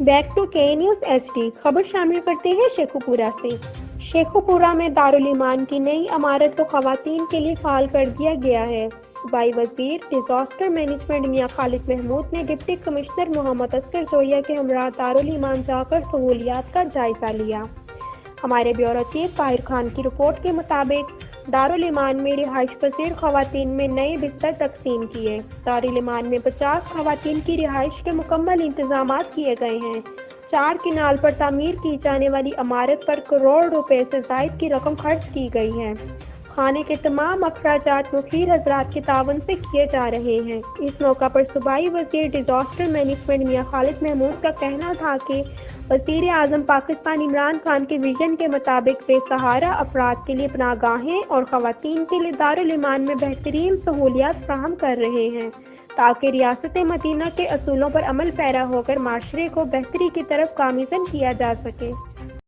Back to के news HD खबर शामिल करते हैं शेखुपुरा से। शेखुपुरा में दारुल ईमान की नई इमारत को खवातीन के लिए फाल कर दिया गया है। सूबाई वजीर डिजास्टर मैनेजमेंट मियां खालिद महमूद ने डिप्टी कमिश्नर मोहम्मद असगर जोया के हमरा दारुल ईमान जाकर सहूलियात का जायजा लिया। हमारे ब्यूरो चीफ ताहिर खान की रिपोर्ट के मुताबिक दारुल ईमान में रिहाइश पजीर खवातीन में नए बिस्तर तकसीम किए। दारुल ईमान में 50 खवातीन की रिहाइश के मुकम्मल इंतजाम किए गए हैं। 4 किनाल पर तामीर की जाने वाली इमारत पर करोड़ रुपए से जायद की रकम खर्च की गई है। खाने के तमाम अखराजात मुखीर हजरात के तावन से किए जा रहे हैं। इस मौका पर सूबाई वजीर डिजास्टर मैनेजमेंट मियां खालिद महमूद का कहना था कि वजीर आजम पाकिस्तान इमरान खान के विजन के मुताबिक बेसहारा अफराद के लिए पनाहगाहें और खवातीन के लिए दारुल ईमान में बेहतरीन सहूलियात फराहम कर रहे हैं, ताकि रियासत मदीना के असूलों पर अमल पैरा होकर माशरे को बेहतरी की तरफ गामज़न किया जा सके।